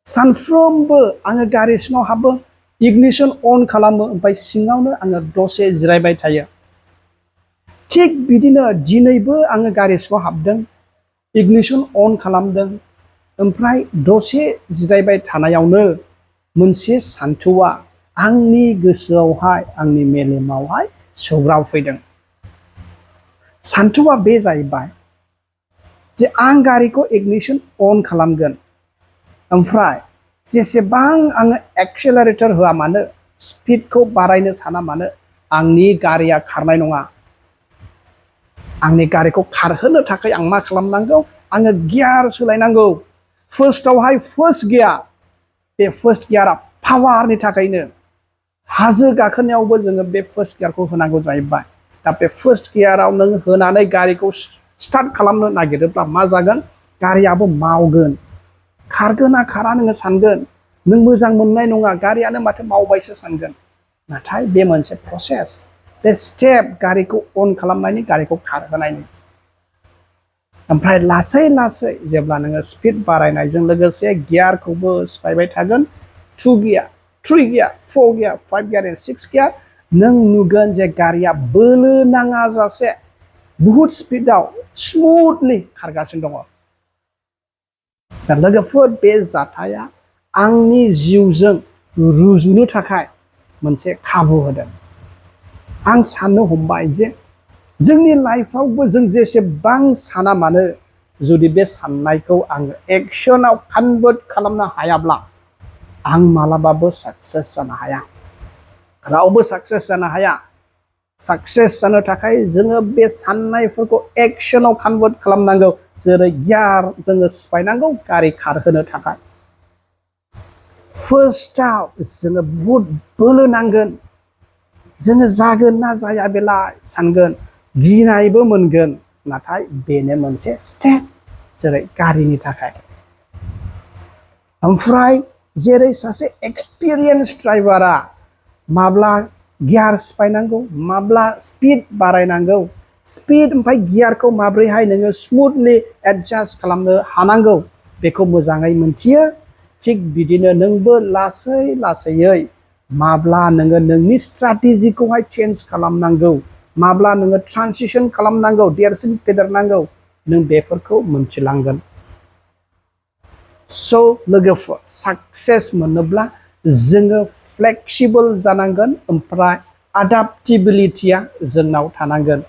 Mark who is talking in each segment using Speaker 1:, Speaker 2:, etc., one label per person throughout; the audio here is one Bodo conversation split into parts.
Speaker 1: सानफ्रोमबो आङो गारि सिङाव हाबो, इगनिशन अन खालामो, ओमफ्राय सिङावनो आङो दसे जिरायबाय थायो। थिग बिदिनो दिनैबो आङो गारि सिङाव हाबदों, इगनिशन अन खालामदों, ओमफ्राय दसे जिरायबाय थानायावनो मोनसे सान्थौआ आंनि गोसोआवहाय, आंनि मेलेमावहाय सौग्रावफैदों। सान्थौआ बे जाहैबाय जे आं गारिखौ इगनिशन अन खालामगोन, ओमफ्राय जेसेबां आङो एक्सेलारेटर होआ मानो, स्पिडखौ बारायनो साना मानो, आंनि गारिया खारनाय नङा। आंनि गारिखौ खारहोनो थाखाय आं मा खालामनांगौ? आङो गियार सोलायनांगौ। फार्स्टआवहाय फार्स्ट गियार, बे फार्स्ट गियारा पावारनि थाखायनो हाजो गाखोनायावबो जोङो बे फार्स्ट गियारखौ होनांगौ जाहैबाय। दा बे फार्स्ट गियाराव नों होनानै गारिखौ स्टार्ट खालामनो नागिरोब्ला मा जागोन? गारियाबो मावगोन। खारगोन ना खारा नोङो सानगोन, नों मोजां मोननाय नङा, गारियानो माथो मावबायसो सानगोन। नाथाय बे मोनसे प्रसेस, बे स्टेप गारिखौ अन खालामनायनि, गारिखौ खारहोनायनि। ओमफ्राय लासै लासै जेब्ला नोङो स्पिड बारायनायजों लोगोसे गियारखौबो सिफायबाय थागोन, 2 गियार, 3 गियार, 4 गियार, 5 गियार, 6 गियार, नों नुगोन जे गारिया बोलो नाङा जासे बुहुत स्पिडाव स्मुथलि खारगासिनो दङ। दा लोगोफोर, बे जाथाया आंनि जिउजों रुजुनो थाखाय मोनसे खाबु होदों। आं साननो हमबाय जे जोंनि लाइफआवबो जों जेसेबां साना मानो, जुदि बे साननायखौ आङो एक्सनाव कनभार्ट खालामनो हायाब्ला आं मालाबाबो साक्सेस जानो हाया। रावबो साक्सेस जानो हाया। साक्सेस जानो थाखाय जोङो बे साननायफोरखौ एक्सनाव कनभार्ट खालामनांगौ। जेरै गियार जोङो सिफायनांगौ गारि खारहोनो थाखाय। फार्स्टआव जोङो बुहुत बोलो नांगोन। जोङो जागोन ना जाया बेलाय सानगोन, गिनायबो मोनगोन, नाथाय बेनो मोनसे स्टेप, जेरै गारिनि थाखाय। ओमफ्राय जेरै सासे एक्सपिरियेन्स ड्राइभारा माब्ला गियार सिफायनांगौ, माब्ला स्पिड बारायनांगौ, स्पिड ओमफ्राय गियारखौ माब्रैहाय नोङो स्मुथलि एडजास्ट खालामनो हानांगौ, बेखौ मोजाङै मोनथियो। थिग बिदिनो नोंबो लासै लासैयै माब्ला नोङो नोंनि स्ट्रेटेजिखौहाय चेन्ज खालामनांगौ, माब्ला नोङो ट्रान्सिसन खालामनांगौ, देरसिन फेदेरनांगौ, नों बेफोरखौ मोनथिलांगोन। स' लोगोफोर, साक्सेस मोनोब्ला जोङो फ्लेक्सिबल जानांगोन, ओमफ्राय आडाप्टिबिलिटिया जोंनाव थानांगोन।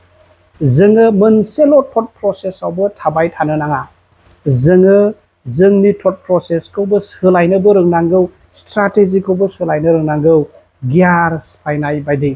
Speaker 1: जोङो मोनसेल' थट प्रसेसआवबो थाबाय थानो नाङा। जोङो जोंनि थट प्रसेसखौबो सोलायनोबो रोंनांगौ, स्ट्रेटेजिखौबो सोलायनो रोंनांगौ, गियार सिफायनाय बायदि।